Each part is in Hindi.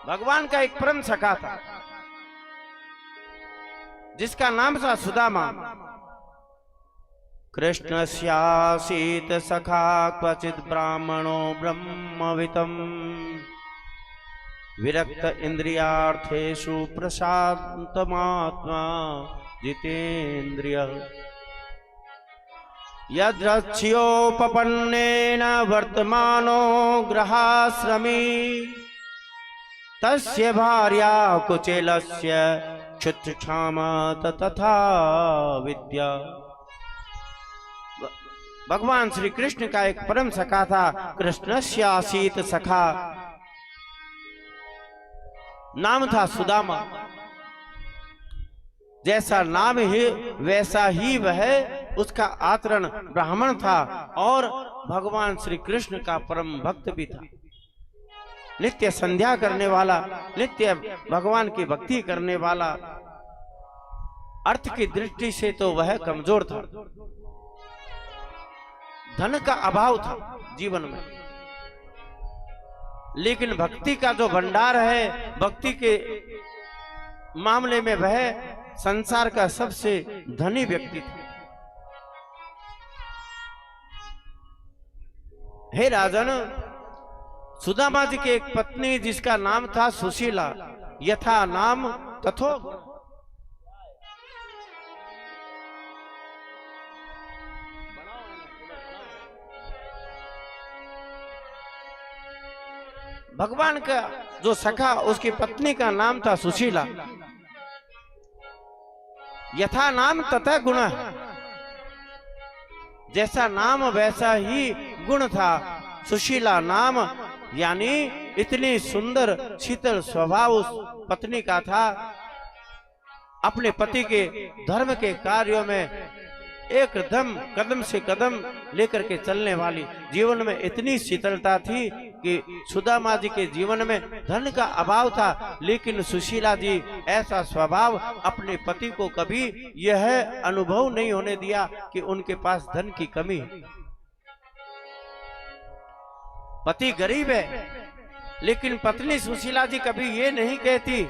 भगवान का एक परम सखा था जिसका नाम था सुदामा। कृष्णस्यासीत सखा क्वचित ब्राह्मणो ब्रह्मवितम विरक्त इंद्रियार्थेषु प्रशान्तमात्मा जितेन्द्रिय यद्रक्ष्योपपन्नेन वर्तमानो गृहाश्रमी तस्य भार्या कुचेलस्य क्षुत्क्षामा तथा विद्या। भगवान श्री कृष्ण का एक परम सखा था। कृष्णस्यासीत सखा, नाम था सुदामा। जैसा नाम ही वैसा ही वह उसका आचरण ब्राह्मण था और भगवान श्री कृष्ण का परम भक्त भी था। नित्य संध्या करने वाला, नित्य भगवान की भक्ति करने वाला। अर्थ की दृष्टि से तो वह कमजोर था, धन का अभाव था जीवन में, लेकिन भक्ति का जो भंडार है, भक्ति के मामले में वह संसार का सबसे धनी व्यक्ति था। हे राजन, सुदामा जी की एक पत्नी जिसका नाम था सुशीला, यथा नाम तथो भगवान का जो सखा, उसकी पत्नी का नाम था सुशीला। यथा नाम तथा गुण, जैसा नाम वैसा ही गुण था। सुशीला नाम यानी इतनी सुंदर शीतल स्वभाव उस पत्नी का था। अपने पति के धर्म के कार्यों में एकदम कदम से कदम लेकर के चलने वाली, जीवन में इतनी शीतलता थी कि सुदामा जी के जीवन में धन का अभाव था, लेकिन सुशीला जी ऐसा स्वभाव अपने पति को कभी यह अनुभव नहीं होने दिया कि उनके पास धन की कमी है। पति गरीब है, लेकिन पत्नी सुशीला जी कभी ये नहीं कहती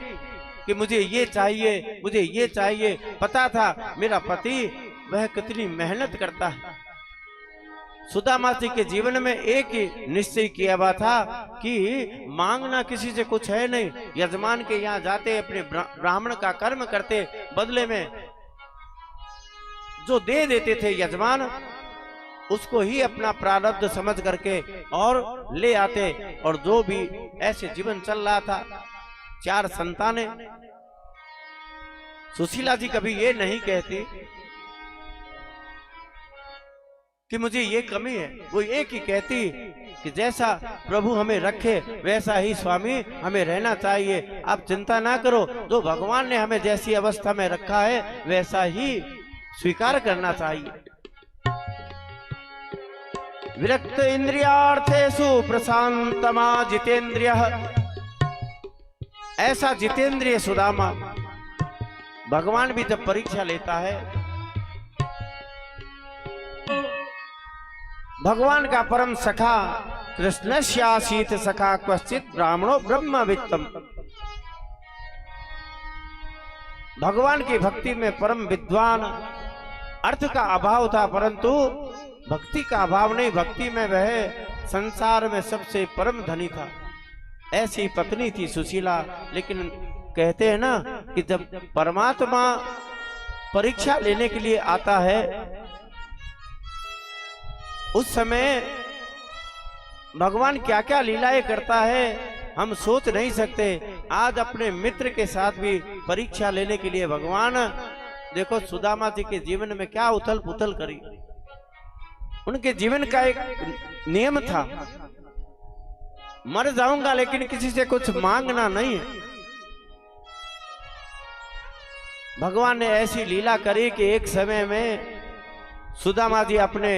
कि मुझे ये चाहिए, मुझे ये चाहिए। पता था मेरा पति वह कितनी मेहनत करता है। सुदामा जी के जीवन में एक ही निश्चय किया हुआ था कि मांगना किसी से कुछ है नहीं। यजमान के यहाँ जाते, अपने ब्राह्मण का कर्म करते, बदले में जो दे देते थे यजमान, उसको ही अपना प्रारब्ध समझ करके और ले आते। और जो भी ऐसे जीवन चल रहा था, 4 संतानें। सुशीला जी कभी ये नहीं कहती कि मुझे ये कमी है। वो एक ही कहती कि जैसा प्रभु हमें रखे वैसा ही स्वामी हमें रहना चाहिए। आप चिंता ना करो, जो भगवान ने हमें जैसी अवस्था में रखा है वैसा ही स्वीकार करना चाहिए। विरक्त इंद्रियार्थेषु प्रशांतमा जितेंद्रिय, ऐसा जितेंद्रिय सुदामा। भगवान भी जब परीक्षा लेता है, भगवान का परम सखा कृष्णस्यासीत सखा क्वचित ब्राह्मणो ब्रह्मवित्तम, भगवान की भक्ति में परम विद्वान। अर्थ का अभाव था परंतु भक्ति का अभाव नहीं, भक्ति में वह संसार में सबसे परम धनी था। ऐसी पत्नी थी सुशीला। लेकिन कहते हैं ना कि जब परमात्मा परीक्षा लेने के लिए आता है, उस समय भगवान क्या क्या लीलाएं करता है हम सोच नहीं सकते। आज अपने मित्र के साथ भी परीक्षा लेने के लिए भगवान, देखो सुदामा जी के जीवन में क्या उथल पुथल करी। उनके जीवन का एक नियम था, मर जाऊंगा लेकिन किसी से कुछ मांगना नहीं है। भगवान ने ऐसी लीला करी कि एक समय में सुदामा जी अपने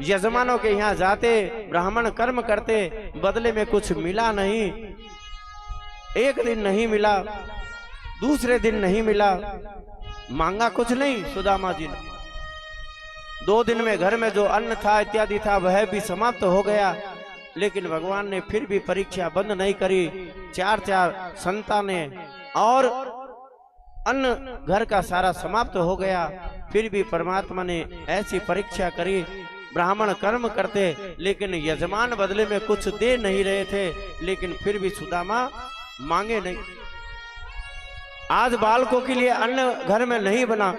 यजमानों के यहाँ जाते, ब्राह्मण कर्म करते, बदले में कुछ मिला नहीं। एक दिन नहीं मिला, दूसरे दिन नहीं मिला, मांगा कुछ नहीं सुदामा जी ने। 2 दिन में घर में जो अन्न था इत्यादि था वह भी समाप्त हो गया। लेकिन भगवान ने फिर भी परीक्षा बंद नहीं करी। 4 संतानें और अन्न घर का सारा समाप्त हो गया। फिर भी परमात्मा ने ऐसी परीक्षा करी। ब्राह्मण कर्म करते लेकिन यजमान बदले में कुछ दे नहीं रहे थे, लेकिन फिर भी सुदामा मांगे नहीं। आज बालकों के लिए अन्न घर में नहीं बना,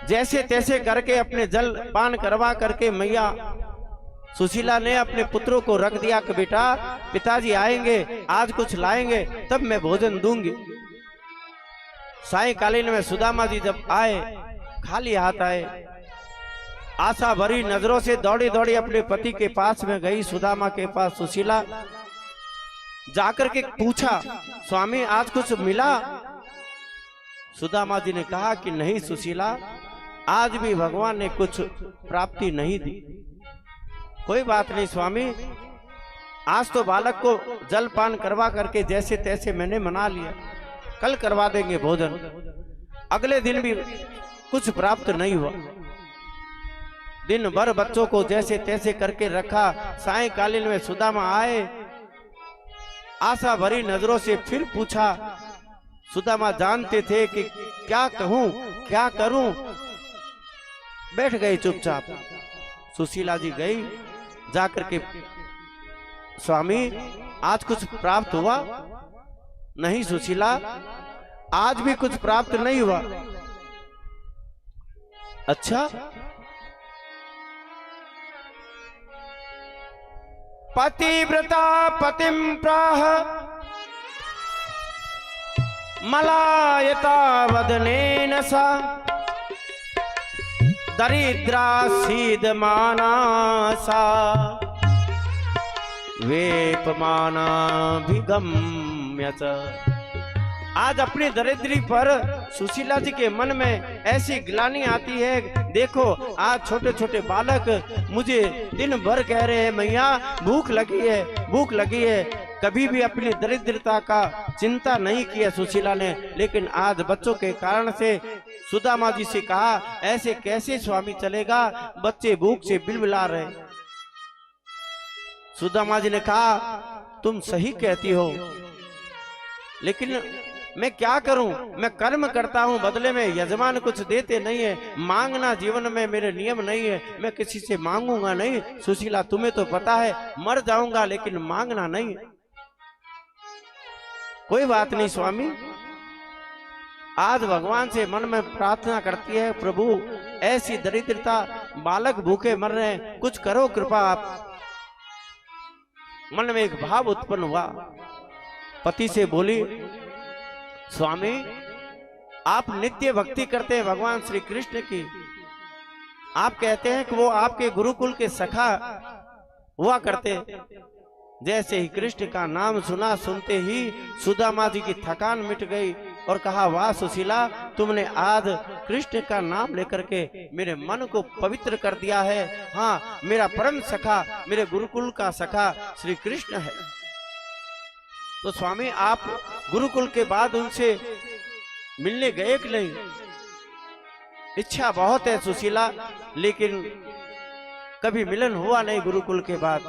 जैसे तैसे करके अपने जल पान करवा करके मैया सुशीला ने अपने पुत्रों को रख दिया कि बेटा पिताजी आएंगे, आज कुछ लाएंगे तब मैं भोजन दूंगी। सायंकालीन में सुदामा जी जब आए, खाली हाथ आए, आशा भरी नजरों से दौड़ी दौड़ी अपने पति के पास में गई। सुदामा के पास सुशीला जाकर के पूछा, स्वामी आज कुछ मिला? सुदामा जी ने कहा कि नहीं सुशीला, आज भी भगवान ने कुछ प्राप्ति नहीं दी। कोई बात नहीं स्वामी, आज तो बालक को जल पान करवा करके जैसे तैसे मैंने मना लिया, कल करवा देंगे भोजन। अगले दिन भी कुछ प्राप्त नहीं हुआ। दिन भर बच्चों को जैसे तैसे करके रखा। सायंकालीन में सुदामा आए, आशा भरी नजरों से फिर पूछा। सुदामा जानते थे कि क्या कहूं क्या करूं, बैठ गई चुपचाप। सुशीला जी गई, जाकर के स्वामी आज कुछ प्राप्त हुआ? नहीं सुशीला, आज भी कुछ प्राप्त नहीं हुआ। अच्छा, पतिव्रता पतिम प्राह मलायता वदनेन सा दरिद्रा सीदमानासा वेपमानाभिगम्यत। आज अपनी दरिद्री पर सुशीला जी के मन में ऐसी ग्लानि आती है। देखो आज छोटे छोटे बालक मुझे दिन भर कह रहे हैं मैया भूख लगी है, भूख लगी है। कभी भी अपनी दरिद्रता का चिंता नहीं किया सुशीला ने, लेकिन आज बच्चों के कारण से सुदामा जी से कहा ऐसे कैसे स्वामी चलेगा, बच्चे भूख से बिलबिला रहे। सुदामा जी ने कहा तुम सही कहती हो, लेकिन मैं क्या करूं, मैं कर्म करता हूं, बदले में यजमान कुछ देते नहीं है। मांगना जीवन में मेरे नियम नहीं है, मैं किसी से मांगूंगा नहीं। सुशीला तुम्हें तो पता है मर जाऊंगा, लेकिन मांगना नहीं। कोई बात नहीं स्वामी, आज भगवान से मन में प्रार्थना करती है प्रभु ऐसी दरिद्रता, बालक भूखे मर रहे हैं, कुछ करो कृपा आप। मन में एक भाव उत्पन्न हुआ, पति से बोली स्वामी आप नित्य भक्ति करते हैं भगवान श्री कृष्ण की, आप कहते हैं कि वो आपके गुरुकुल के सखा हुआ करते। जैसे ही कृष्ण का नाम सुना, सुनते ही सुदामा जी की थकान मिट गई और कहा वाह सुशीला, तुमने आज कृष्ण का नाम लेकर के मेरे मन को पवित्र कर दिया है। हाँ, मेरा परम सखा, मेरे गुरुकुल का सखा श्री कृष्ण है। तो स्वामी आप गुरुकुल के बाद उनसे मिलने गए कि नहीं? इच्छा बहुत है सुशीला, लेकिन कभी मिलन हुआ नहीं गुरुकुल के बाद।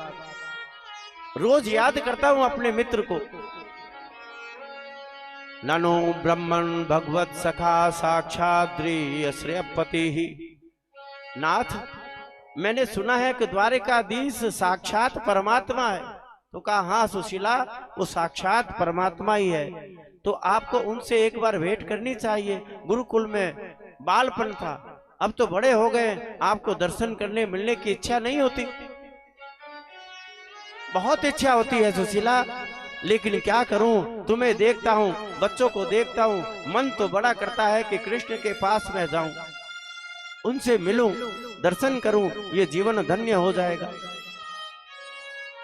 रोज याद करता हूं अपने मित्र को। ननु ब्रह्मण भगवत सखा साक्षात् श्रेयपति ही। नाथ मैंने सुना है कि द्वारिकाधीश साक्षात परमात्मा है। तो कहा हाँ सुशीला, वो साक्षात परमात्मा ही है। तो आपको उनसे एक बार भेंट करनी चाहिए। गुरुकुल में बालपन था, अब तो बड़े हो गए, आपको दर्शन करने मिलने की इच्छा नहीं होती? बहुत इच्छा होती है सुशीला, लेकिन क्या करूं, तुम्हें देखता हूं, बच्चों को देखता हूं, मन तो बड़ा करता है कि कृष्ण के पास में जाऊं, उनसे मिलूं, दर्शन करूं, ये जीवन धन्य हो जाएगा।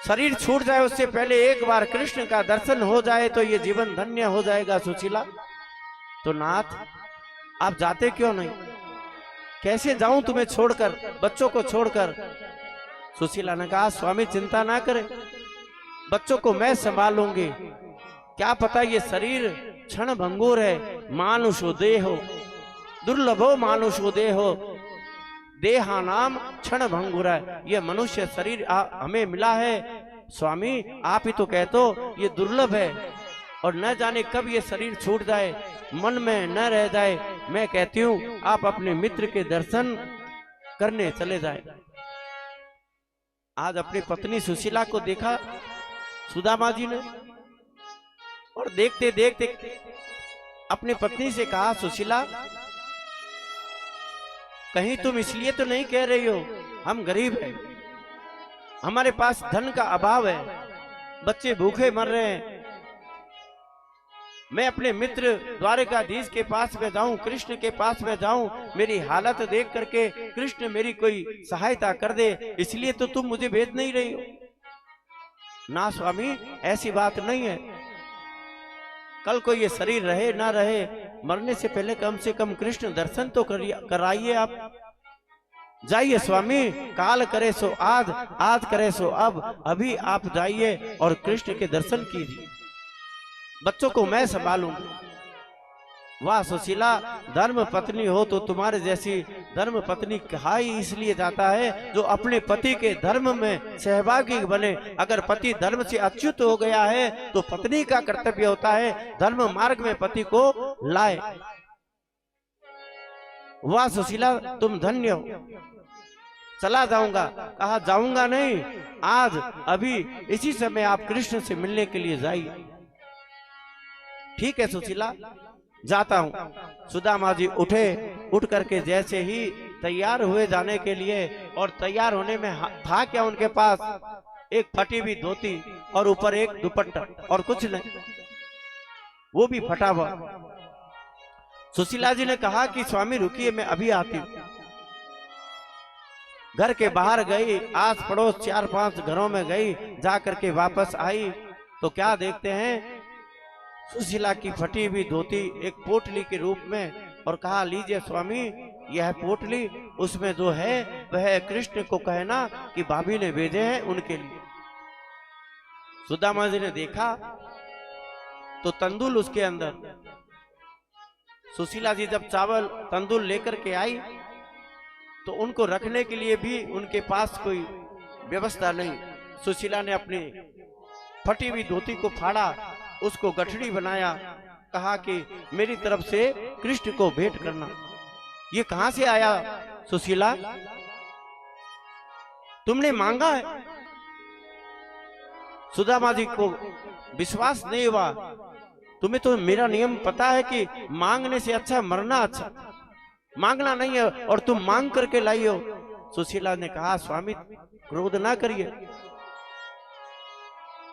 शरीर छूट जाए उससे पहले एक बार कृष्ण का दर्शन हो जाए तो ये जीवन धन्य हो जाएगा सुशीला। तो नाथ आप जाते क्यों नहीं? कैसे जाऊं तुम्हें छोड़कर, बच्चों को छोड़कर? सुशीला ने कहा स्वामी चिंता ना करें, बच्चों को मैं संभालूंगी। क्या पता ये शरीर क्षण भंगुर है, मानुषो देहो दुर्लभो मानुषो देहो, देहा नाम क्षण भंगुर है, ये मनुष्य शरीर हमें मिला है स्वामी, आप ही तो कहते हो ये दुर्लभ है और न जाने कब ये शरीर छूट जाए, मन में न रह जाए। मैं कहती हूँ आप अपने मित्र के दर्शन करने चले जाए। आज अपनी पत्नी सुशीला को देखा सुदामा जी ने, और देखते देखते अपनी पत्नी से कहा, सुशीला कहीं तुम इसलिए तो नहीं कह रही हो हम गरीब हैं, हमारे पास धन का अभाव है, बच्चे भूखे मर रहे हैं, मैं अपने मित्र द्वारकाधीश के पास में जाऊं, कृष्ण के पास में जाऊं, मेरी हालत देख करके कृष्ण मेरी कोई सहायता कर दे, इसलिए तो तुम मुझे भेज नहीं रही हो। ना स्वामी, ऐसी बात नहीं है, कल को ये शरीर रहे ना रहे, मरने से पहले कम से कम कृष्ण दर्शन तो कराइए आप। जाइए स्वामी, काल करे सो आज, आज करे सो अब, अभी आप जाइए और कृष्ण के दर्शन कीजिए, बच्चों को मैं संभालूंगी। वाह सुशीला, धर्म पत्नी हो तो तुम्हारे जैसी धर्म पत्नी कहा ही इसलिए जाता है जो अपने पति के धर्म में सहभागी बने। अगर पति धर्म से अच्युत हो गया है तो पत्नी का कर्तव्य होता है धर्म मार्ग में पति को लाए। वाह सुशीला, तुम धन्य हो। चला जाऊंगा, कहा जाऊंगा नहीं, आज अभी इसी समय आप कृष्ण से मिलने के लिए जाइए। ठीक है सुशीला, जाता हूं। सुदामा जी उठे, उठ करके जैसे ही तैयार हुए जाने के लिए, और तैयार होने में था क्या उनके पास, एक फटी हुई धोती और ऊपर एक दुपट्टा और कुछ नहीं, वो भी फटा हुआ। सुशीला जी ने कहा कि स्वामी रुकिए, मैं अभी आती हूं। घर के बाहर गई, आस पड़ोस 4-5 घरों में गई, जा करके वापस आई तो क्या देखते हैं, सुशीला की फटी हुई धोती एक पोटली के रूप में, और कहा लीजिए स्वामी यह पोटली, उसमें जो है वह कृष्ण को कहना कि भाभी ने भेजे हैं उनके लिए। सुदामा जी ने देखा तो तंदूल उसके अंदर। सुशीला जी जब चावल तंदूल लेकर के आई तो उनको रखने के लिए भी उनके पास कोई व्यवस्था नहीं। सुशीला ने अपनी फटी हुई धोती को फाड़ा, उसको गठड़ी बनाया, कहा कि मेरी तरफ से कृष्ण को भेंट करना। ये कहां से आया सुशीला, तुमने मांगा है? सुदामा जी को विश्वास नहीं हुआ। तुम्हें तो मेरा नियम पता है कि मांगने से अच्छा मरना अच्छा, मांगना नहीं है और तुम मांग करके लाई हो। सुशीला ने कहा स्वामी क्रोध ना करिए,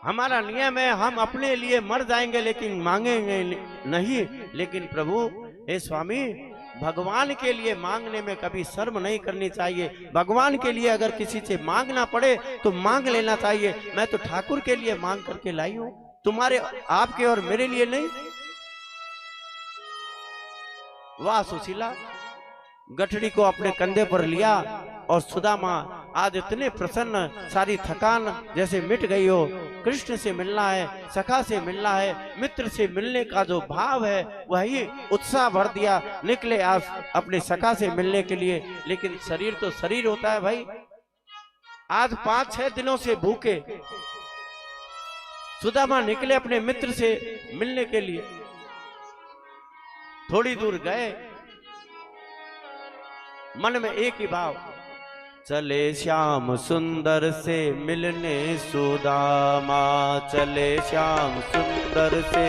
हमारा नियम है हम अपने लिए मर जाएंगे लेकिन मांगेंगे नहीं। लेकिन प्रभु हे स्वामी, भगवान के लिए मांगने में कभी शर्म नहीं करनी चाहिए। भगवान के लिए अगर किसी से मांगना पड़े तो मांग लेना चाहिए। मैं तो ठाकुर के लिए मांग करके लाई हूं, तुम्हारे आपके और मेरे लिए नहीं। वाह सुशीला, गठड़ी को अपने कंधे पर लिया और सुदामा आज इतने प्रसन्न, सारी थकान जैसे मिट गई हो। कृष्ण से मिलना है, सखा से मिलना है, मित्र से मिलने का जो भाव है वही उत्साह भर दिया। निकले आज अपने सखा से मिलने के लिए, लेकिन शरीर तो शरीर होता है भाई। आज 5-6 दिनों से भूखे सुदामा निकले अपने मित्र से मिलने के लिए। थोड़ी दूर गए, मन में एक ही भाव, चले श्याम सुंदर से मिलने सुदामा, चले श्याम सुंदर से,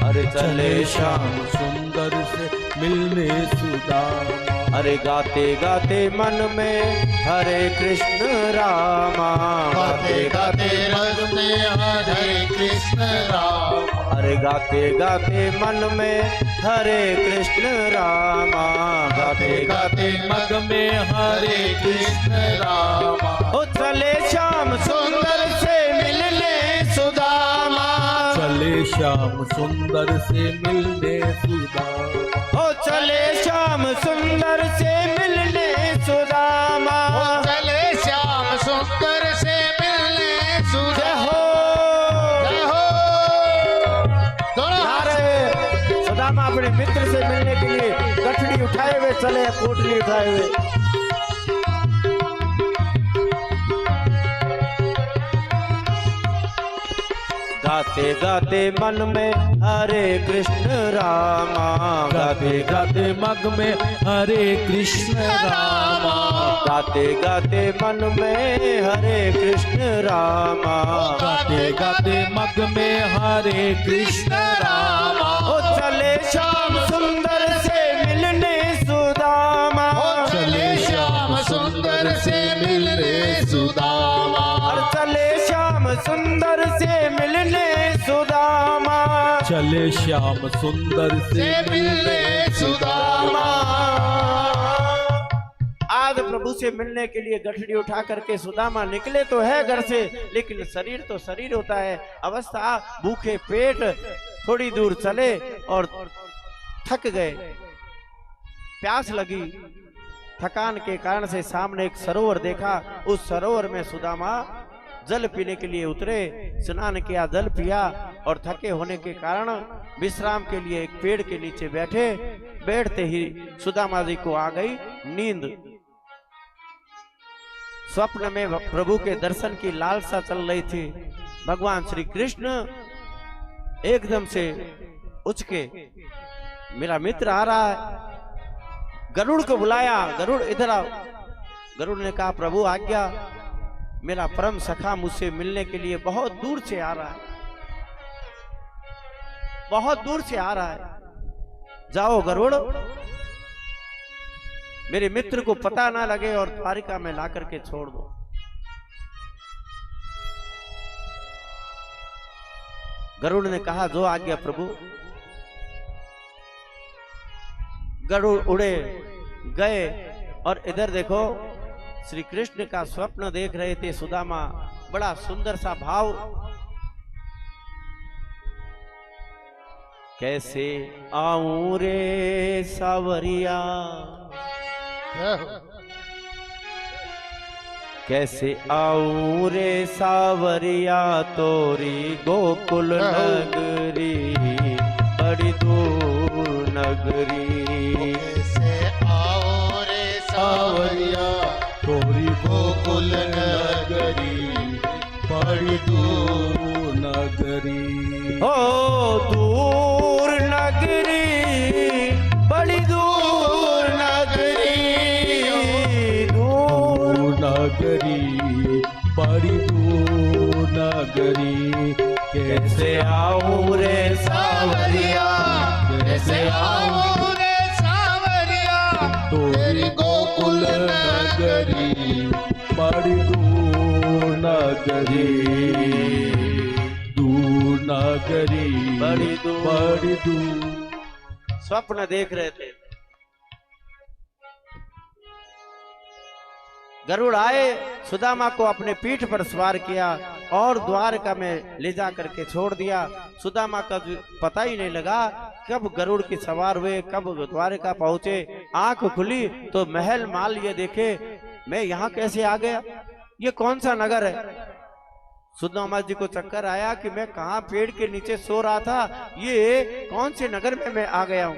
अरे चले श्याम सुंदर से मिलने सुदामा। अरे गाते गाते मन में हरे कृष्ण रामा, गाते गाते मन में हरे कृष्ण रामा। अरे गाते गाते मन में हरे कृष्ण रामा, गाते गाते मन में हरे कृष्ण रामा। ओ चले श्याम सुंदर से मिलने सुदामा, चले श्याम सुंदर से मिलने सुदामा। ओ चले श्याम सुंदर से मिलने सुदामा, चले श्याम सुंदर से मिलने सुदामा। जय हो सुदामा अपने मित्र से मिलने के लिए गठड़ी उठाए हुए चले, कोटली उठाए हुए। गाते गाते मन में हरे कृष्ण रामा, गाते गाते मग में हरे कृष्ण रामा, गाते गाते मन में हरे कृष्ण रामा, गाते गाते मग में हरे कृष्ण रामा। ओ चले श्याम सुंदर से मिलने सुदामा, चले श्याम सुंदर से मिलने सुदामा, और चले श्याम सुंदर से मिलने सुदामा, चले श्याम सुंदर से मिलने सुदामा। आज प्रभु से मिलने के लिए गठड़ी उठा करके सुदामा निकले तो है घर से, लेकिन शरीर तो शरीर होता है। अवस्था भूखे पेट थोड़ी दूर चले और थक गए, प्यास लगी। थकान के कारण से सामने एक सरोवर देखा, उस सरोवर में सुदामा जल पीने के लिए उतरे, स्नान किया, जल पिया और थके होने के कारण विश्राम के लिए एक पेड़ के नीचे बैठे। बैठते ही सुदामा जी को आ गई नींद। स्वप्न में प्रभु के दर्शन की लालसा चल रही थी। भगवान श्री कृष्ण एकदम से उठ के, मेरा मित्र आ रहा है। गरुड़ को बुलाया, गरुड़ इधर आओ। गरुड़ ने कहा प्रभु आज्ञा, मेरा परम सखा मुझसे मिलने के लिए बहुत दूर से आ रहा है, बहुत दूर से आ रहा है। जाओ गरुड़, मेरे मित्र को पता ना लगे और द्वारिका में ला करके छोड़ दो। गरुड़ ने कहा जो आज्ञा प्रभु। गरुड़ उड़े गए और इधर देखो श्री कृष्ण का स्वप्न देख रहे थे सुदामा। बड़ा सुंदर सा भाव। कैसे आऊं रे सावरिया, कैसे आऊं रे सावरिया, तोरी गोकुल नगरी बड़ी दूर नगरी। कैसे आओ रे सावरिया, तोरी गोकुल नगरी बड़ी दूर नगरी। ओ दूर नगरी बड़ी दूर नगरी, दूर नगरी बड़ी दूर नगरी। कैसे आऊं रे सावरिया, कैसे आओ रे सावरिया, तोरी गोकुल नगरी बड़ी दूर नगरी। दूर नगरी बड़ी दूर। बड़ी दूर। स्वप्न देख रहे थे। गरुड़ आए, सुदामा को अपने पीठ पर सवार किया और द्वारका में ले जा करके छोड़ दिया। सुदामा का पता ही नहीं लगा कब गरुड़ की सवार हुए, कब द्वारका पहुंचे। आंख खुली तो महल माल ये देखे, मैं यहाँ कैसे आ गया, ये कौन सा नगर है। सुदामा जी को चक्कर आया कि मैं कहाँ पेड़ के नीचे सो रहा था, ये कौन से नगर में मैं आ गया हूँ।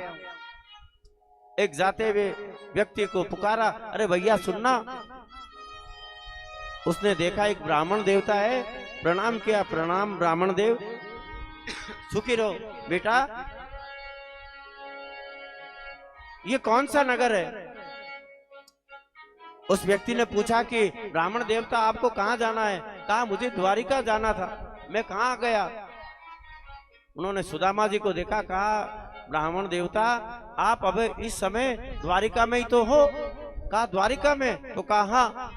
एक जाते हुए व्यक्ति को पुकारा, अरे भैया सुनना। उसने देखा एक ब्राह्मण देवता है, प्रणाम किया। प्रणाम ब्राह्मण देव, सुखी रहो बेटा। ये कौन सा नगर है। उस व्यक्ति ने पूछा कि ब्राह्मण देवता आपको कहाँ जाना है। कहा मुझे द्वारिका जाना था, मैं कहाँ गया। उन्होंने सुदामा जी को देखा, कहा ब्राह्मण देवता आप अब इस समय द्वारिका में ही तो हो। कहा द्वारिका में, तो कहा हाँ।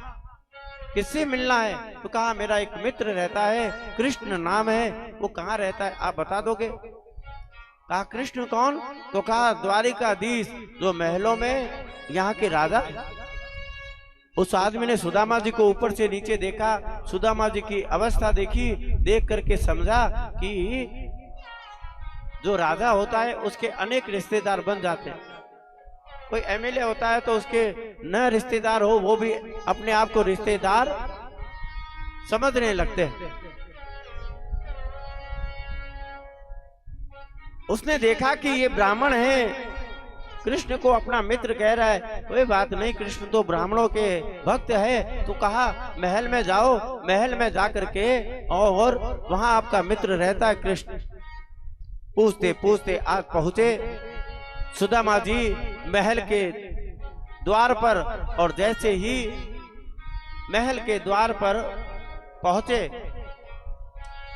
किससे मिलना है। तो कहा मेरा एक मित्र रहता है, कृष्ण नाम है, वो कहाँ रहता है आप बता दोगे। कहा कृष्ण कौन। तो कहा द्वारिकाधीश, जो महलों में यहाँ के राजा। उस आदमी ने सुदामा जी को ऊपर से नीचे देखा, सुदामा जी की अवस्था देखी, देख करके समझा कि जो राजा होता है उसके अनेक रिश्तेदार बन जाते हैं। कोई एमएलए होता है तो उसके न रिश्तेदार हो, वो भी अपने आप को रिश्तेदार समझने लगते हैं। उसने देखा कि ये ब्राह्मण है, कृष्ण को अपना मित्र कह रहा है, कोई बात नहीं, कृष्ण तो ब्राह्मणों के भक्त है। तो कहा महल में जाओ, महल में जाकर के और वहां आपका मित्र रहता है कृष्ण। पूछते पूछते आज पहुंचे सुदामा जी महल के द्वार पर, और जैसे ही महल के द्वार पर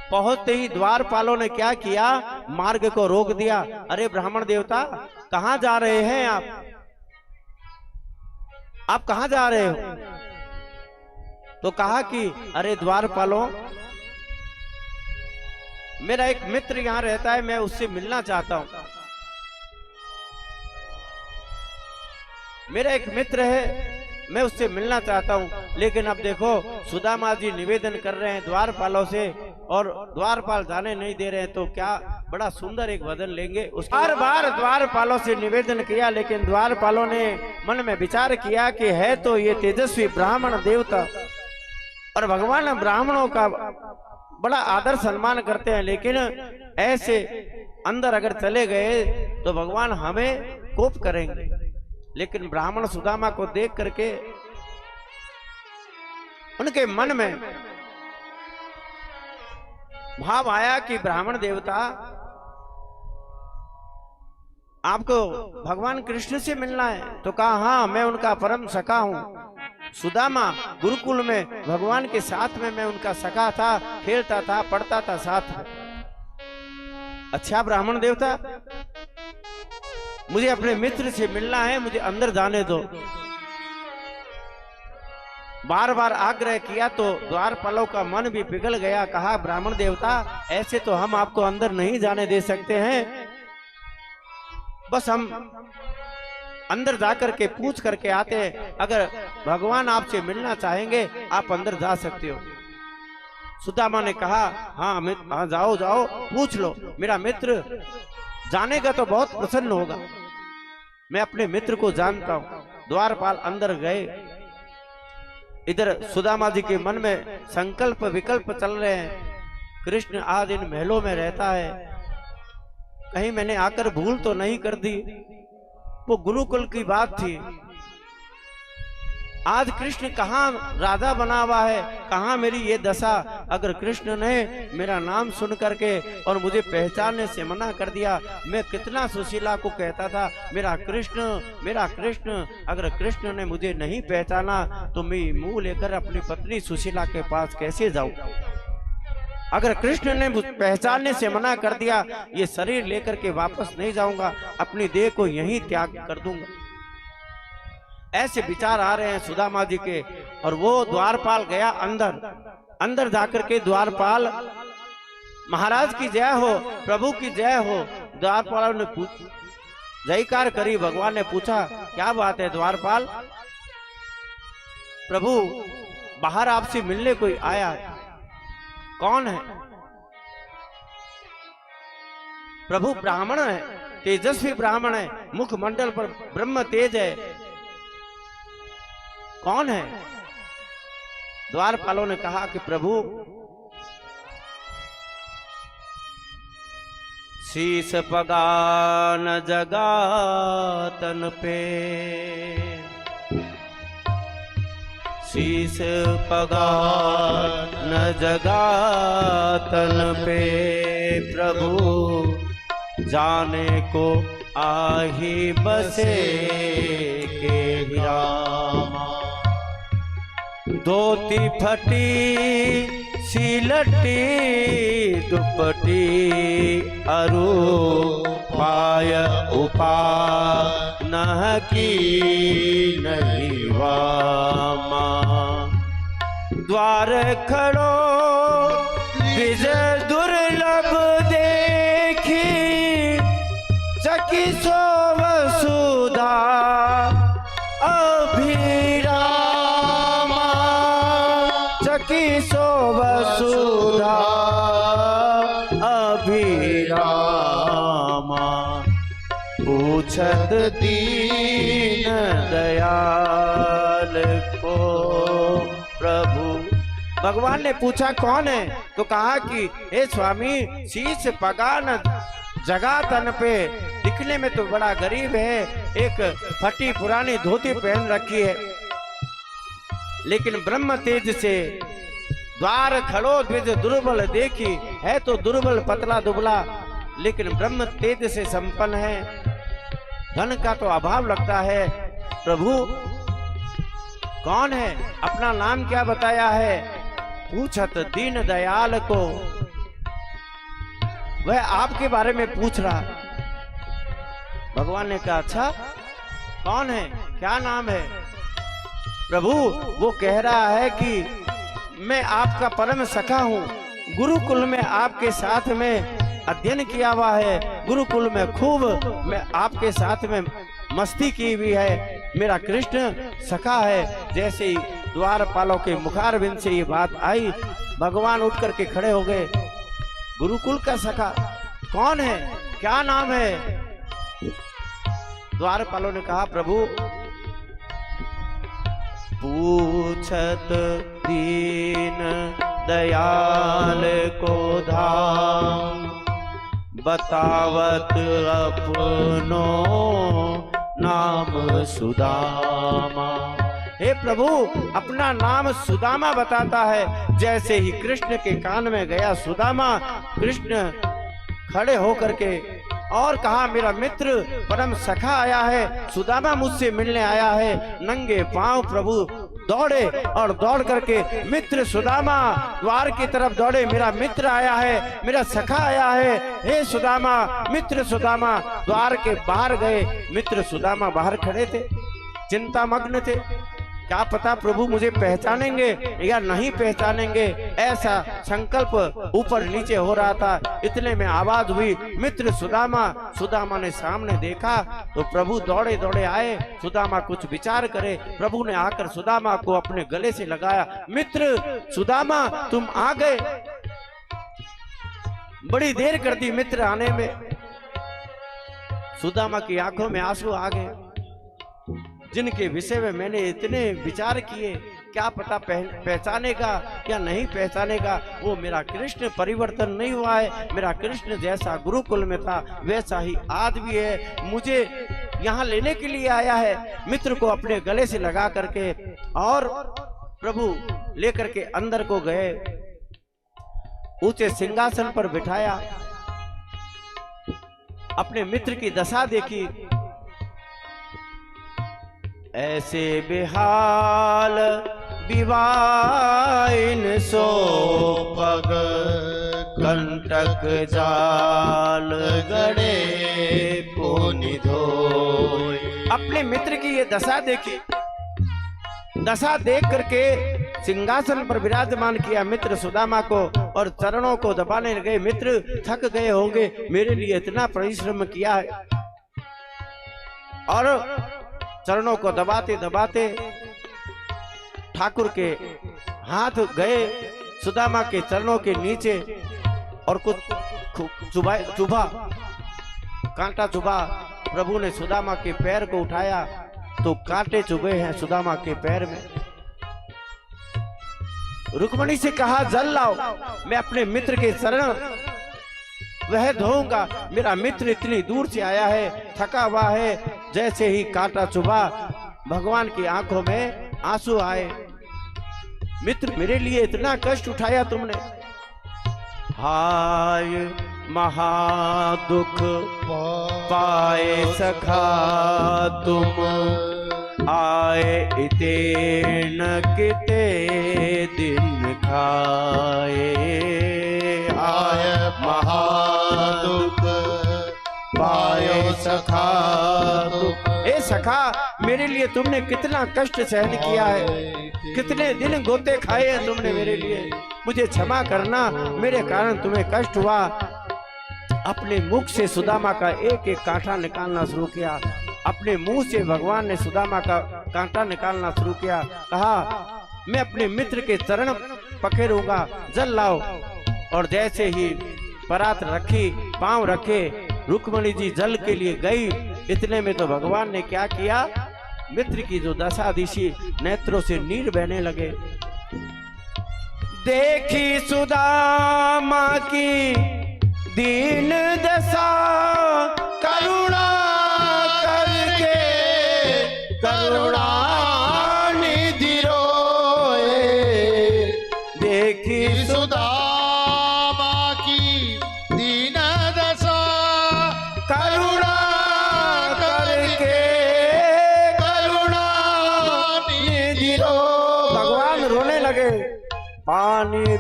पहुंचते ही द्वारपालों ने क्या किया, मार्ग को रोक दिया। अरे ब्राह्मण देवता, कहां जा रहे हैं आप कहां जा रहे हो? तो कहा कि अरे द्वारपालों, मेरा एक मित्र यहां रहता है, मैं उससे मिलना चाहता हूं। मेरा एक मित्र है, मैं उससे मिलना चाहता हूं। लेकिन अब देखो सुदामा जी निवेदन कर रहे हैं द्वारपालों से, और द्वारपाल जाने नहीं दे रहे हैं। तो क्या बड़ा सुंदर एक वचन लेंगे। उस बार बार द्वारपालों से निवेदन किया, लेकिन द्वारपालों ने मन में विचार किया कि है तो ये तेजस्वी ब्राह्मण देवता, और भगवान ब्राह्मणों का बड़ा आदर सम्मान करते हैं, लेकिन ऐसे अंदर अगर चले गए तो भगवान हमें कोप करेंगे। लेकिन ब्राह्मण सुदामा को देख करके उनके मन में भाव आया कि ब्राह्मण देवता, आपको भगवान कृष्ण से मिलना है? तो कहा हाँ, मैं उनका परम सखा हूं। सुदामा गुरुकुल में भगवान के साथ में मैं उनका सखा था, खेलता था, पढ़ता था साथ में। अच्छा ब्राह्मण देवता, मुझे अपने मित्र से मिलना है, मुझे अंदर जाने दो। बार बार आग्रह किया तो द्वारपालों का मन भी पिघल गया। कहा ब्राह्मण देवता, ऐसे तो हम आपको अंदर नहीं जाने दे सकते हैं, बस हम अंदर जाकर के पूछ करके आते हैं। अगर भगवान आपसे मिलना चाहेंगे आप अंदर जा सकते हो। सुदामा ने कहा हाँ जाओ जाओ, पूछ लो, मेरा मित्र जानेगा तो बहुत प्रसन्न होगा, मैं अपने मित्र को जानता हूं। द्वारपाल अंदर गए। इधर सुदामा जी के मन में संकल्प विकल्प चल रहे हैं। कृष्ण आज इन महलों में रहता है, कहीं मैंने आकर भूल तो नहीं कर दी। वो गुरुकुल की बात थी। आज कृष्ण कहाँ राजा बना हुआ है, कहाँ मेरी ये दशा। अगर कृष्ण ने मेरा नाम सुन करके और मुझे पहचानने से मना कर दिया, मैं कितना सुशीला को कहता था मेरा कृष्ण मेरा कृष्ण। अगर कृष्ण ने मुझे नहीं पहचाना तो मैं मुंह लेकर अपनी पत्नी सुशीला के पास कैसे जाऊं? अगर कृष्ण ने पहचानने से मना कर दिया, ये शरीर लेकर के वापस नहीं जाऊंगा, अपनी देह को यहीं त्याग कर दूंगा। ऐसे विचार आ रहे हैं सुदामा जी के। और वो द्वारपाल गया अंदर जाकर के द्वारपाल, महाराज की जय हो, प्रभु की जय हो। द्वारपाल ने जयकार करी। भगवान ने पूछा क्या बात है द्वारपाल? प्रभु बाहर आपसे मिलने कोई आया, कौन है? प्रभु ब्राह्मण है, तेजस्वी ब्राह्मण है, मुखमंडल पर ब्रह्म तेज है, कौन है? द्वारपालों ने कहा कि प्रभु शीश पगान जगातन पे, शीश पगान जगातन पे, प्रभु जाने को आही बसे के रामा। धोती फटी सिलटी दुपटी अरु पाय उपा नह की नहीं वामा। द्वार खड़ो विजय दुर्लभ देखी, चकी सो वसुधा अभिरामा, चकी सो वसुधा अभिरामा। पूछत दीन दयाल को प्रभु। भगवान ने पूछा कौन है? तो कहा कि हे स्वामी, शीश पगान जगा तन पे देखने में तो बड़ा गरीब है, एक फटी पुरानी धोती पहन रखी है, लेकिन ब्रह्म तेज से द्वार खड़ो द्विज दुर्बल देखी, है तो दुर्बल पतला दुबला, लेकिन ब्रह्म तेज से संपन्न है। धन का तो अभाव लगता है। प्रभु कौन है, अपना नाम क्या बताया है? पूछत दीन दयाल को, वह आपके बारे में पूछ रहा। भगवान ने कहा अच्छा कौन है, क्या नाम है? प्रभु वो कह रहा है कि मैं आपका परम सखा हूँ, गुरुकुल में आपके साथ में अध्ययन किया हुआ है, गुरुकुल में खूब मैं आपके साथ में मस्ती की हुई है, मेरा कृष्ण सखा है। जैसे ही द्वारपालों के मुखारबिंद से ये बात आई, भगवान उठ करके खड़े हो गए। गुरुकुल का सखा कौन है, क्या नाम है? द्वारपालों ने कहा प्रभु पूछत दीन दयाल को धाम, बतावत अपनो नाम सुदामा। हे प्रभु अपना नाम सुदामा बताता है। जैसे ही कृष्ण के कान में गया सुदामा, कृष्ण खड़े होकर के और कहा मेरा मित्र परम सखा आया है, सुदामा मुझसे मिलने आया है। नंगे पांव प्रभु दौड़े और दौड़ करके मित्र सुदामा द्वार की तरफ दौड़े, मेरा मित्र आया है, मेरा सखा आया है, हे सुदामा, मित्र सुदामा। द्वार के बाहर गए, मित्र सुदामा बाहर खड़े थे, चिंता मग्न थे, क्या पता प्रभु मुझे पहचानेंगे या नहीं पहचानेंगे, ऐसा संकल्प ऊपर नीचे हो रहा था। इतने में आवाज हुई मित्र सुदामा। सुदामा ने सामने देखा तो प्रभु दौड़े दौड़े आए, सुदामा कुछ विचार करे। प्रभु ने आकर सुदामा को अपने गले से लगाया, मित्र सुदामा तुम आ गए, बड़ी देर कर दी मित्र आने में। सुदामा की आंखों में आंसू आ गए, जिनके विषय में मैंने इतने विचार किए, क्या पता पहचानेगा या नहीं पहचानेगा। वो मेरा कृष्ण परिवर्तन नहीं हुआ है, मेरा कृष्ण जैसा गुरुकुल में था वैसा ही आज भी है, मुझे यहाँ लेने के लिए आया है। मित्र को अपने गले से लगा करके और प्रभु लेकर के अंदर को गए, ऊंचे सिंहासन पर बिठाया, अपने मित्र की दशा देखी। ऐसे बेहाल विवाइन सो पग, कंटक जाल गड़े पुनि धोय। अपने मित्र की ये दशा देखी, दशा देख करके सिंहासन पर विराजमान किया मित्र सुदामा को और चरणों को दबाने लगे। मित्र थक गए होंगे, मेरे लिए इतना परिश्रम किया है। और चरणों को दबाते दबाते ठाकुर के हाथ गए सुदामा के चरणों के नीचे और कुछ चुभा, कांटा चुभा। प्रभु ने सुदामा के पैर को उठाया तो कांटे चुभे हैं सुदामा के पैर में। रुक्मणी से कहा जल लाओ, मैं अपने मित्र के चरण वह धोऊंगा। मेरा मित्र इतनी दूर से आया है, थका हुआ है। जैसे ही कांटा चुभा, भगवान की आंखों में आंसू आए। मित्र मेरे लिए इतना कष्ट उठाया तुमने, हाय महादुख पाए सखा तुम, आए इते न किते दिन खाए। आय महादुख पाए सखा तुम, ए सखा मेरे लिए तुमने कितना कष्ट सहन किया है, कितने दिन गोते खाए हैं तुमने मेरे लिए, मुझे क्षमा करना, मेरे कारण तुम्हें कष्ट हुआ। अपने मुख से सुदामा का एक एक कांटा निकालना शुरू किया। अपने मुंह से भगवान ने सुदामा का कांटा निकालना शुरू किया। कहा मैं अपने मित्र के चरण पकड़ूंगा, जल लाओ। और जैसे ही परात रखी, पांव रखे, रुक्मणी जी जल के लिए गई। इतने में तो भगवान ने क्या किया, मित्र की जो दशा दिशी, नेत्रों से नीर बहने लगे। देखी सुदामा की दीन दशा, करुणा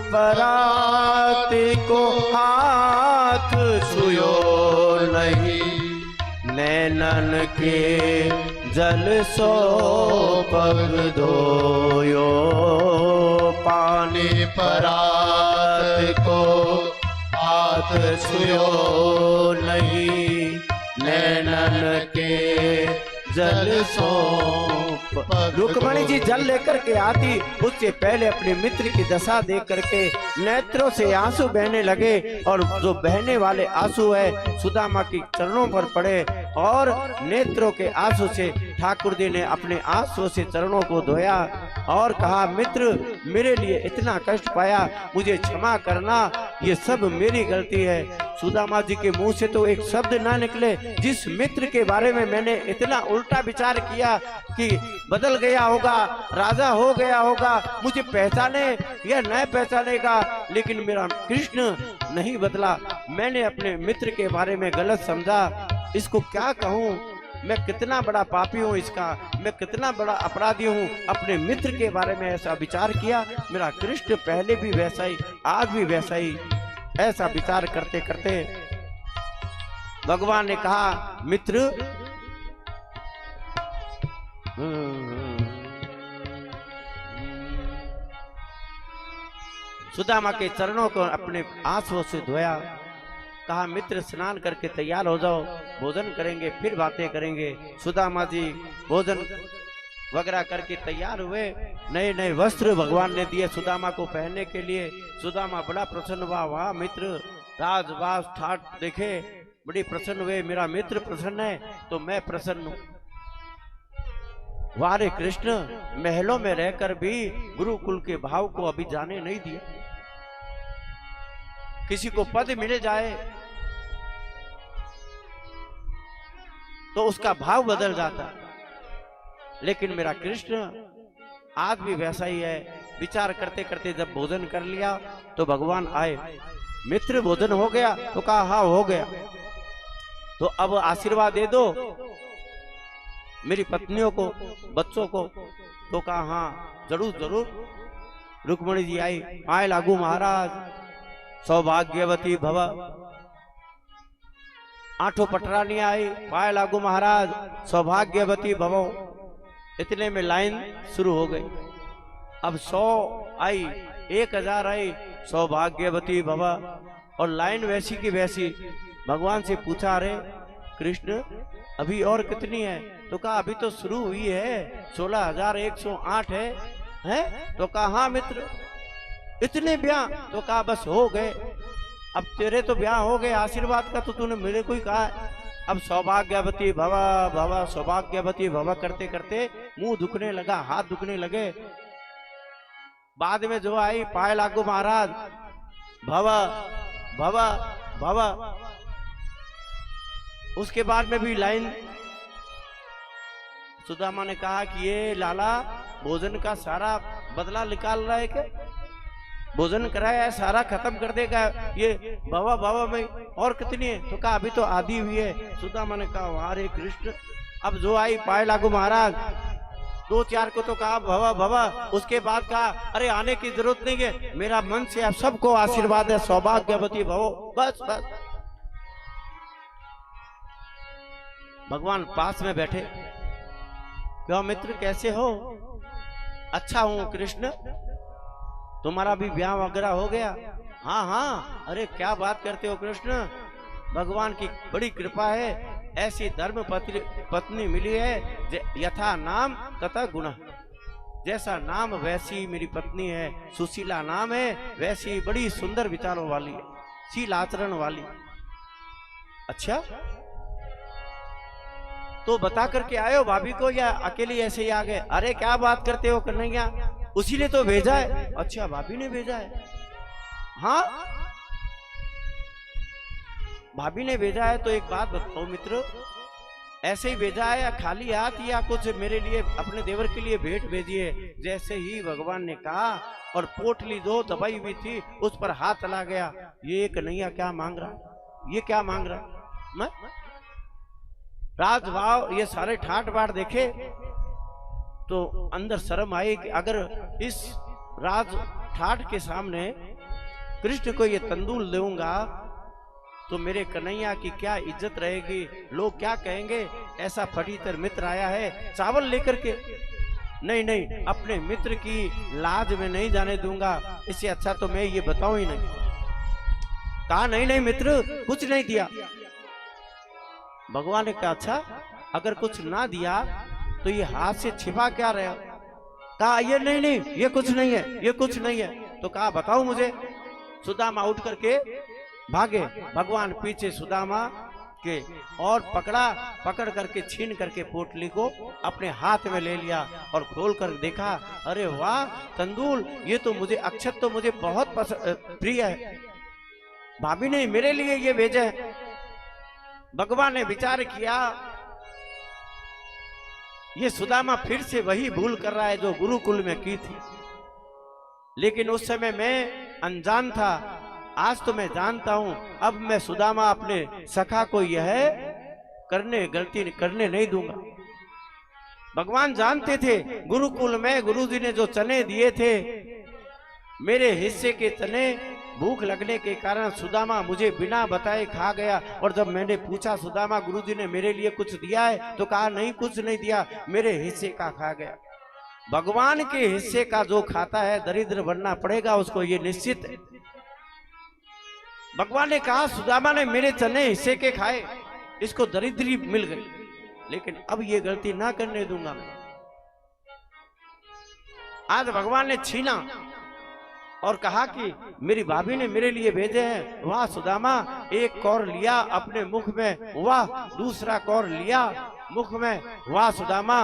परात को हाथ छुयो नहीं, नैनन के जल सो पग धोयो, पानी परात को हाथ छुयो नहीं, नैनन के जल सो। रुक्मणी जी जल लेकर के आती, उससे पहले अपने मित्र की दशा देख करके नेत्रों से आंसू बहने लगे, और जो बहने वाले आंसू है सुदामा के चरणों पर पड़े, और नेत्रों के आंसू से ठाकुर जी ने अपने आंसू से चरणों को धोया और कहा, मित्र मेरे लिए इतना कष्ट पाया, मुझे क्षमा करना, ये सब मेरी गलती है। सुदामा जी के मुंह से तो एक शब्द ना निकले, जिस मित्र के बारे में मैंने इतना उल्टा विचार किया कि बदल गया होगा, राजा हो गया होगा, मुझे पहचाने या न पहचानेगा, लेकिन मेरा कृष्ण नहीं बदला। मैंने अपने मित्र के बारे में गलत समझा, इसको क्या कहूँ, मैं कितना बड़ा पापी हूँ, इसका मैं कितना बड़ा अपराधी हूँ, अपने मित्र के बारे में ऐसा विचार किया। मेरा कृष्ण पहले भी वैसा ही, आज भी वैसा ही। ऐसा विचार करते करते भगवान ने कहा, मित्र सुदामा के चरणों को अपने आंसुओं से धोया, कहा, मित्र स्नान करके तैयार हो जाओ, भोजन करेंगे फिर बातें करेंगे। सुदामा जी भोजन वगैरह करके तैयार हुए, नए नए वस्त्र भगवान ने दिए सुदामा को पहनने के लिए। सुदामा बड़ा प्रसन्न हुआ, वाह मित्र, राजवास ठाट देखे बड़ी प्रसन्न हुए, मेरा मित्र प्रसन्न है तो मैं प्रसन्न हूँ। वारे कृष्ण, महलों में रहकर भी गुरुकुल के भाव को अभी जाने नहीं दिया। किसी को पद मिल जाए तो उसका भाव बदल जाता, लेकिन मेरा कृष्ण आज भी वैसा ही है। विचार करते करते जब भोजन कर लिया तो भगवान आए, मित्र भोजन हो गया? तो कहा हाँ हो गया। तो अब आशीर्वाद दे दो मेरी पत्नियों को, बच्चों को। तो कहा हाँ जरूर जरूर। रुक्मणी जी आई, आए लागू महाराज, सौभाग्यवती भव। आठों पटरानी आई, पाए लागू महाराज, सौभाग्यवती भवो। इतने में लाइन शुरू हो गई। अब 100 आई, 1000 आई, सौभाग्यवती भव। और लाइन वैसी की वैसी। भगवान से पूछा, अरे कृष्ण अभी और कितनी है? तो कहा अभी तो शुरू हुई है, 16,108 है? तो कहा हाँ मित्र, इतने ब्याह? तो कहा बस हो गए। अब तेरे तो ब्याह हो गए, आशीर्वाद का तो तूने मेरे को ही कहा है। अब सौभाग्यवती भवा भवा सौभाग्यवती भवा करते करते मुंह दुखने लगा, हाथ दुखने लगे। बाद में जो आई, पाए लागू महाराज, भवा भवा भवा। उसके बाद में भी लाइन। सुदामा ने कहा कि ये लाला भोजन का सारा बदला निकाल रहा है क्या? भोजन कराया है सारा खत्म कर देगा ये भवा भवा में? और कितनी है? तो कहा अभी तो आधी हुई है। सुदामा ने कहा अरे कृष्ण। अब जो आई, पाए लागू महाराज, 2-4 को तो कहा भवा भवा। उसके बाद कहा अरे आने की जरूरत नहीं है, मेरा मन से आप सबको आशीर्वाद है, सौभाग्यवती भवो। बस बस। भगवान पास में बैठे, क्यों मित्र कैसे हो? अच्छा हूं कृष्ण, तुम्हारा भी ब्याह वगैरह हो गया? हाँ हाँ। अरे क्या बात करते हो कृष्ण, भगवान की बड़ी कृपा है, ऐसी धर्म पत्नी मिली है, यथा नाम तथा गुण। जैसा नाम वैसी मेरी पत्नी है, सुशीला नाम है, वैसी बड़ी सुंदर विचारों वाली है, शील आचरण वाली। अच्छा तो बता करके आए हो भाभी को या अकेले ऐसे ही आ गए? अरे क्या बात करते हो कन्हैया, उसी ने तो भेजा है। अच्छा भाभी ने भेजा है? हाँ भाभी ने भेजा है। तो एक बात बताओ मित्र, ऐसे ही भेजा है या खाली हाथ, या कुछ मेरे लिए अपने देवर के लिए भेंट भेजिए? जैसे ही भगवान ने कहा और पोटली जो दबाई हुई थी उस पर हाथ चला गया। ये कन्हैया क्या मांग रहा, ये क्या मांग रहा? मैं राजभाव ये सारे ठाट बाट देखे तो अंदर शर्म आई कि अगर इस राज ठाठ के सामने कृष्ण को ये तंदूल दूंगा तो मेरे कन्हैया की क्या इज्जत रहेगी, लोग क्या कहेंगे, ऐसा फटीचर मित्र आया है चावल लेकर के। नहीं नहीं, अपने मित्र की लाज में नहीं जाने दूंगा, इससे अच्छा तो मैं ये बताऊं ही नहीं। कहा नहीं नहीं मित्र, कुछ नहीं दिया। भगवान ने कहा अच्छा, अगर कुछ ना दिया तो ये हाथ से छिपा क्या रहे हो? कहा ये नहीं नहीं, ये कुछ नहीं है, ये कुछ नहीं है। तो कहा बताओ मुझे। सुदामा उठ करके भागे, भगवान पीछे सुदामा के और पकड़ करके छीन करके पोटली को अपने हाथ में ले लिया और खोल कर देखा, अरे वाह तंदूल, ये तो मुझे अक्षत तो मुझे बहुत प्रिय है, भाभी ने मेरे लिए ये भेजा है। भगवान ने विचार किया, ये सुदामा फिर से वही भूल कर रहा है जो गुरुकुल में की थी, लेकिन उस समय मैं अनजान था, आज तो मैं जानता हूं। अब मैं सुदामा अपने सखा को यह गलती करने नहीं दूंगा। भगवान जानते थे गुरुकुल में गुरुजी ने जो चने दिए थे, मेरे हिस्से के चने भूख लगने के कारण सुदामा मुझे बिना बताए खा गया। और जब मैंने पूछा सुदामा गुरुजी ने मेरे लिए कुछ दिया है, तो कहा नहीं कुछ नहीं दिया, मेरे हिस्से का खा गया। भगवान के हिस्से का जो खाता है दरिद्र बनना पड़ेगा उसको, ये निश्चित है। भगवान ने कहा सुदामा ने मेरे चने हिस्से के खाए, इसको दरिद्री मिल गई, लेकिन अब ये गलती ना करने दूंगा मैं। आज भगवान ने छीना और कहा कि मेरी भाभी ने मेरे लिए भेजे हैं। वाह सुदामा, एक कौर लिया अपने मुख में, वाह दूसरा कौर लिया मुख में, वाह सुदामा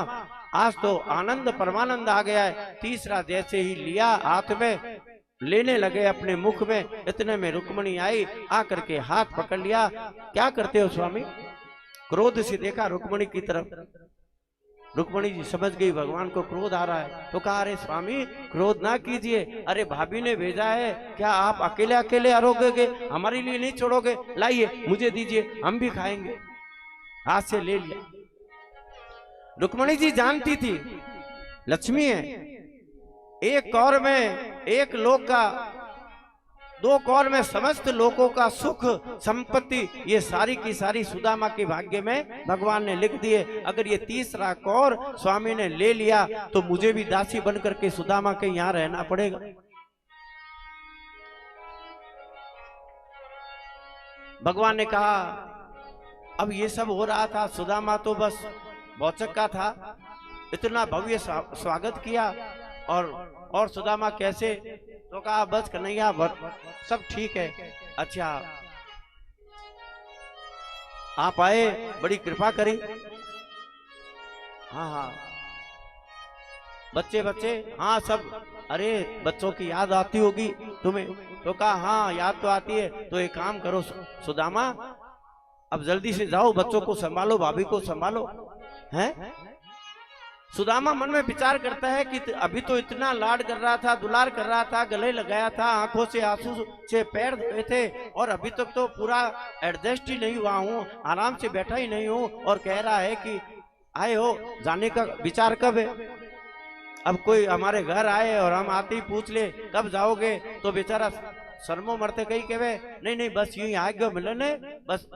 आज तो आनंद परमानंद आ गया है। तीसरा जैसे ही लिया हाथ में लेने लगे अपने मुख में, इतने में रुक्मणी आई, आकर के हाथ पकड़ लिया। क्या करते हो स्वामी? क्रोध से देखा रुक्मणी की तरफ। रुक्मणी जी समझ गई भगवान को क्रोध आ रहा है, तो कहा अरे स्वामी क्रोध ना कीजिए, अरे भाभी ने भेजा है, क्या आप अकेले अकेले अरोगोगे, हमारे लिए नहीं छोड़ोगे, लाइए मुझे दीजिए, हम भी खाएंगे। हाथ से ले लिया। रुक्मणी जी जानती थी लक्ष्मी है, एक कौर में एक लोक का, दो कौर में समस्त लोगों का सुख संपत्ति, ये सारी की सारी सुदामा के भाग्य में भगवान ने लिख दिए। अगर ये तीसरा कौर स्वामी ने ले लिया तो मुझे भी दासी बनकर के सुदामा के यहाँ रहना पड़ेगा। भगवान ने कहा अब ये सब हो रहा था, सुदामा तो बस बौचक का था, इतना भव्य स्वागत किया और सुदामा कैसे, तो कहा बस कन्हैया सब ठीक है। अच्छा आप आए, बड़ी कृपा करी। हाँ हाँ बच्चे हाँ सब, अरे बच्चों की याद आती होगी तुम्हें, तो कहा हाँ याद तो आती है। तो एक काम करो सुदामा, अब जल्दी से जाओ, बच्चों को संभालो, भाभी को संभालो। हैं? सुदामा मन में विचार करता है कि अभी तो इतना लाड कर रहा था, दुलार कर रहा था, गले लगाया था, आंखों से आंसू से पैर धोए थे, और अभी तक तो पूरा एडजस्ट ही नहीं हुआ हूँ, आराम से बैठा ही नहीं हूँ, और कह रहा है कि आए हो, जाने का विचार कब है? अब कोई हमारे घर आए और हम आते ही पूछ ले कब जाओगे, तो बेचारा शर्मो मरते कहीं कहे नहीं नहीं बस यूं ही आ गए मिलने, बस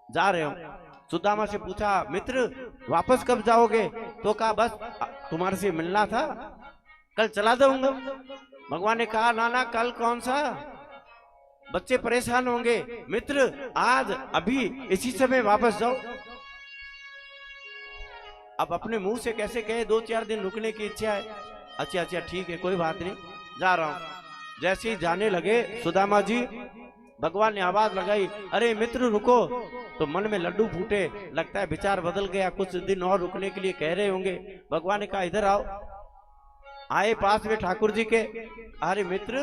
जा रहे हो। सुदामा से पूछा मित्र वापस कब जाओगे, तो कहा बस तुम्हारे से मिलना था, कल चला जाऊंगा। भगवान ने कहा ना ना कल कौन सा, बच्चे परेशान होंगे, मित्र आज अभी इसी समय वापस जाओ। अब अपने मुंह से कैसे कहे 2-4 दिन रुकने की इच्छा है। अच्छा अच्छा ठीक है कोई बात नहीं, जा रहा हूं। जैसे ही जाने लगे सुदामा जी, भगवान ने आवाज लगाई अरे मित्र रुको, तो मन में लड्डू फूटे, लगता है विचार बदल गया, कुछ दिन और रुकने के लिए कह रहे होंगे। भगवान ने कहा इधर आओ। आए पास में ठाकुर जी के, अरे मित्र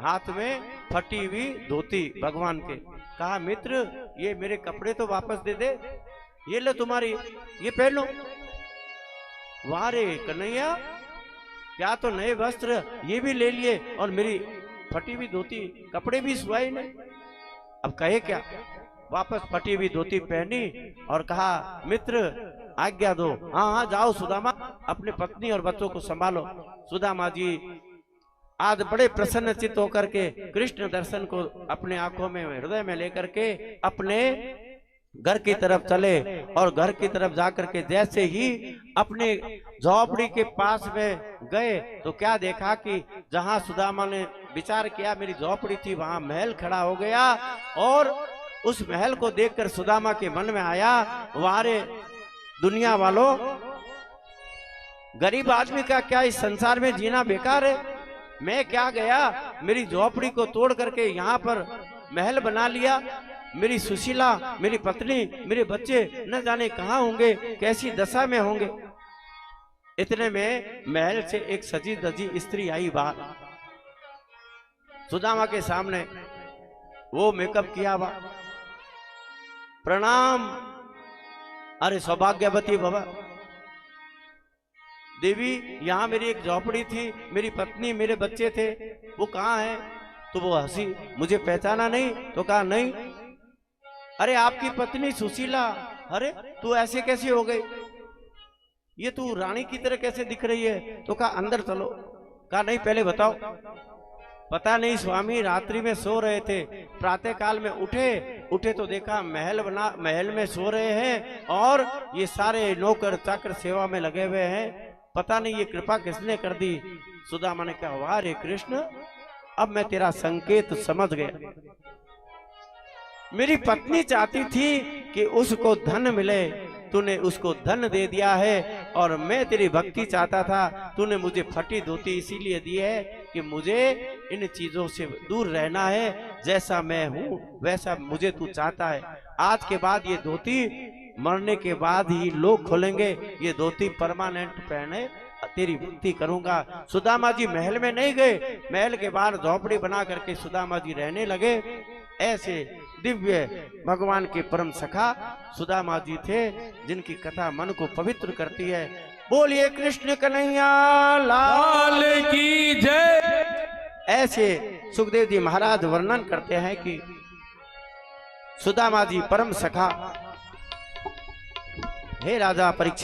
हाथ में फटी हुई धोती भगवान के, कहा मित्र ये मेरे कपड़े तो वापस दे दे, ये लो तुम्हारी, ये पहन लो। वाह रे कन्हैया, क्या तो नए वस्त्र ये भी ले लिए और मेरी फटी हुई धोती, कपड़े भी सुहाई नहीं। अब कहे क्या, वापस फटी हुई धोती पहनी और कहा मित्र आज्ञा दो। हाँ हाँ जाओ सुदामा, अपने पत्नी और बच्चों को संभालो। सुदामा जी आज बड़े प्रसन्न चित्त होकर के कृष्ण दर्शन को अपने आंखों में हृदय में लेकर के अपने घर की तरफ चले। और घर की तरफ जाकर के जैसे ही अपने झोपड़ी के पास में गए तो क्या देखा कि जहां सुदामा ने विचार किया मेरी झोपड़ी थी, वहां महल खड़ा हो गया। और उस महल को देखकर सुदामा के मन में आया, वारे दुनिया वालों, गरीब आदमी का क्या इस संसार में जीना बेकार है। मैं क्या गया, मेरी झोपड़ी को तोड़ करके यहाँ पर महल बना लिया। मेरी सुशीला, मेरी पत्नी, मेरे बच्चे न जाने कहाँ होंगे, कैसी दशा में होंगे। इतने में महल से एक सजी धजी स्त्री आई बाहर, सुदामा के सामने। वो मेकअप किया हुआ, प्रणाम। अरे सौभाग्यवती भवा देवी, यहाँ मेरी एक झोपड़ी थी, मेरी पत्नी, मेरे बच्चे थे, वो कहाँ है? तो वो हंसी, मुझे पहचाना नहीं? तो कहा नहीं। अरे आपकी पत्नी सुशीला, अरे तू ऐसे कैसे हो गई, ये तू रानी की तरह कैसे दिख रही है? तो कहा अंदर चलो। कहा नहीं, पहले बताओ। पता नहीं स्वामी, रात्रि में सो रहे थे, प्रातः काल में उठे तो देखा महल में सो रहे हैं और ये सारे नौकर चाकर सेवा में लगे हुए हैं। पता नहीं ये कृपा किसने कर दी। सुदामा ने कहा वाह रे कृष्ण, अब मैं तेरा संकेत समझ गया। मेरी पत्नी चाहती थी कि उसको धन मिले, तूने उसको धन दे दिया है। और मैं तेरी भक्ति चाहता था, तूने मुझे फटी धोती इसीलिए दी है कि मुझे इन चीजों से दूर रहना है। जैसा मैं हूं वैसा मुझे तू चाहता है। आज के बाद ये धोती मरने के बाद ही लोग खोलेंगे, ये धोती परमानेंट पहने तेरी भक्ति करूंगा। सुदामा जी महल में नहीं गए, महल के बाहर झोपड़ी बना करके सुदामा जी रहने लगे। ऐसे दिव्य भगवान के परम सखा सुदामा जी थे, जिनकी कथा मन को पवित्र करती है। बोलिए कृष्ण कन्हैया लाल की जय। ऐसे सुखदेव जी महाराज वर्णन करते हैं कि सुदामा जी परम सखा। हे राजा परीक्षित,